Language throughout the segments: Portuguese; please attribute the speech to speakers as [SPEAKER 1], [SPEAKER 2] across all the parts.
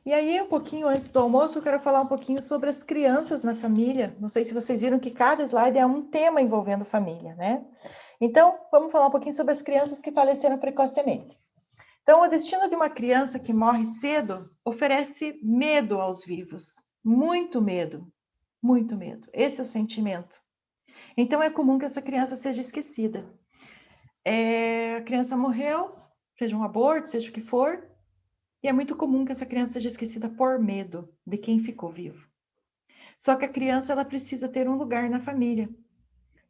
[SPEAKER 1] E aí, um pouquinho antes do almoço, eu quero falar um pouquinho sobre as crianças na família. Não sei se vocês viram que cada slide é um tema envolvendo família, né? Então, vamos falar um pouquinho sobre as crianças que faleceram precocemente. Então, o destino de uma criança que morre cedo oferece medo aos vivos. Muito medo, muito medo. Esse é o sentimento. Então, é comum que essa criança seja esquecida. A criança morreu, seja um aborto, seja o que for, e é muito comum que essa criança seja esquecida por medo de quem ficou vivo. Só que a criança ela precisa ter um lugar na família.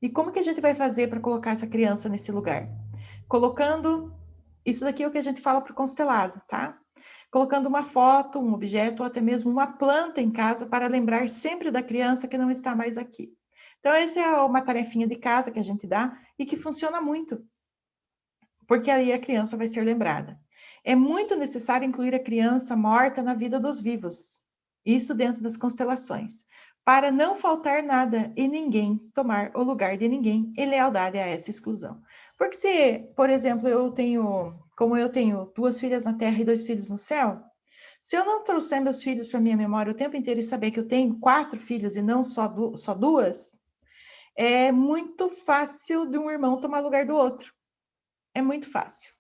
[SPEAKER 1] E como que a gente vai fazer para colocar essa criança nesse lugar? Colocando, isso daqui é o que a gente fala para o constelado, tá? Colocando uma foto, um objeto ou até mesmo uma planta em casa para lembrar sempre da criança que não está mais aqui. Então, essa é uma tarefinha de casa que a gente dá e que funciona muito, porque aí a criança vai ser lembrada. É muito necessário incluir a criança morta na vida dos vivos, isso dentro das constelações, para não faltar nada e ninguém tomar o lugar de ninguém em lealdade a essa exclusão. Porque se, por exemplo, como eu tenho 2 filhas na terra e 2 filhos no céu, se eu não trouxer meus filhos para minha memória o tempo inteiro e saber que eu tenho 4 filhos e não só 2, é muito fácil de um irmão tomar lugar do outro. É muito fácil.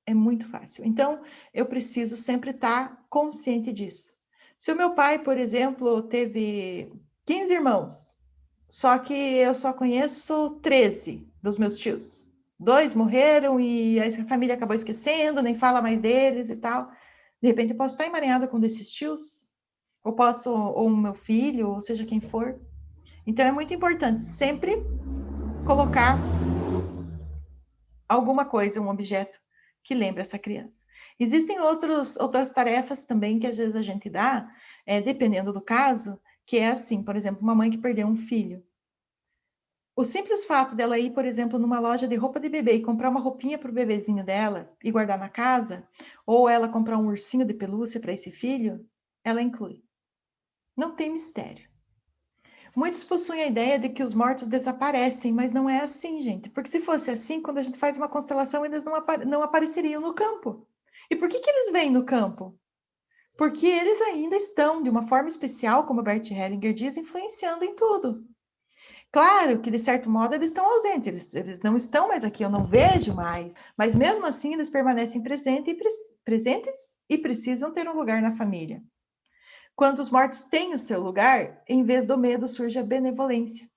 [SPEAKER 1] É muito fácil. Então, eu preciso sempre estar consciente disso. Se o meu pai, por exemplo, teve 15 irmãos, só que eu só conheço 13 dos meus tios. 2 morreram e a família acabou esquecendo, nem fala mais deles e tal. De repente, eu posso estar emaranhada com um desses tios, ou o meu filho, ou seja quem for. Então, é muito importante sempre colocar alguma coisa, um objeto que lembra essa criança. Existem outras tarefas também que às vezes a gente dá, dependendo do caso, que é assim, por exemplo, uma mãe que perdeu um filho. O simples fato dela ir, por exemplo, numa loja de roupa de bebê e comprar uma roupinha para o bebezinho dela e guardar na casa, ou ela comprar um ursinho de pelúcia para esse filho, ela inclui. Não tem mistério. Muitos possuem a ideia de que os mortos desaparecem, mas não é assim, gente. Porque se fosse assim, quando a gente faz uma constelação, eles não apareceriam no campo. E por que eles vêm no campo? Porque eles ainda estão, de uma forma especial, como Bert Hellinger diz, influenciando em tudo. Claro que, de certo modo, eles estão ausentes, eles não estão mais aqui, eu não vejo mais, mas mesmo assim eles permanecem presentes e precisam ter um lugar na família. Quando os mortos têm o seu lugar, em vez do medo surge a benevolência.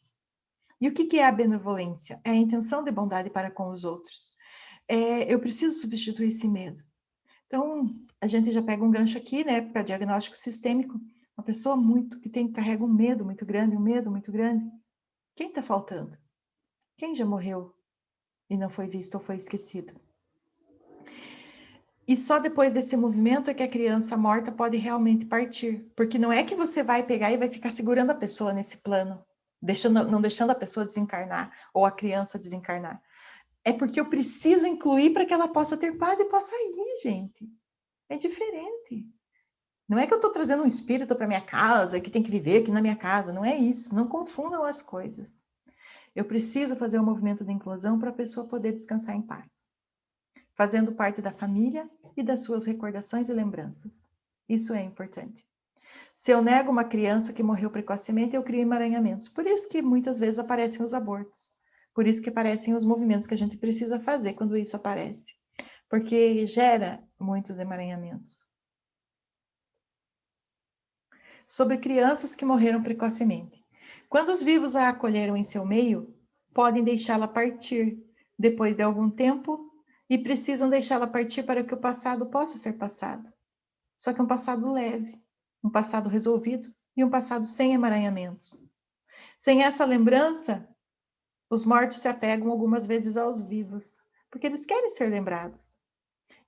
[SPEAKER 1] E o que é a benevolência? É a intenção de bondade para com os outros. Eu preciso substituir esse medo. Então, a gente já pega um gancho aqui, né, para diagnóstico sistêmico. Uma pessoa carrega um medo muito grande, quem está faltando? Quem já morreu e não foi visto ou foi esquecido? E só depois desse movimento é que a criança morta pode realmente partir. Porque não é que você vai pegar e vai ficar segurando a pessoa nesse plano, não deixando a pessoa desencarnar ou a criança desencarnar. É porque eu preciso incluir para que ela possa ter paz e possa ir, gente. É diferente. Não é que eu estou trazendo um espírito para minha casa, que tem que viver aqui na minha casa. Não é isso. Não confundam as coisas. Eu preciso fazer um movimento de inclusão para a pessoa poder descansar em paz, fazendo parte da família e das suas recordações e lembranças. Isso é importante. Se eu nego uma criança que morreu precocemente, eu crio emaranhamentos. Por isso que muitas vezes aparecem os abortos. Por isso que aparecem os movimentos que a gente precisa fazer quando isso aparece. Porque gera muitos emaranhamentos. Sobre crianças que morreram precocemente. Quando os vivos a acolheram em seu meio, podem deixá-la partir depois de algum tempo e precisam deixá-la partir para que o passado possa ser passado. Só que um passado leve, um passado resolvido e um passado sem emaranhamentos. Sem essa lembrança, os mortos se apegam algumas vezes aos vivos, porque eles querem ser lembrados.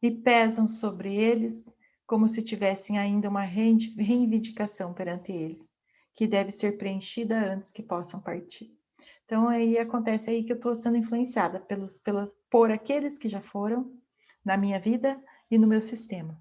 [SPEAKER 1] E pesam sobre eles como se tivessem ainda uma reivindicação perante eles, que deve ser preenchida antes que possam partir. Então, aí acontece aí que eu estou sendo influenciada por aqueles que já foram na minha vida e no meu sistema.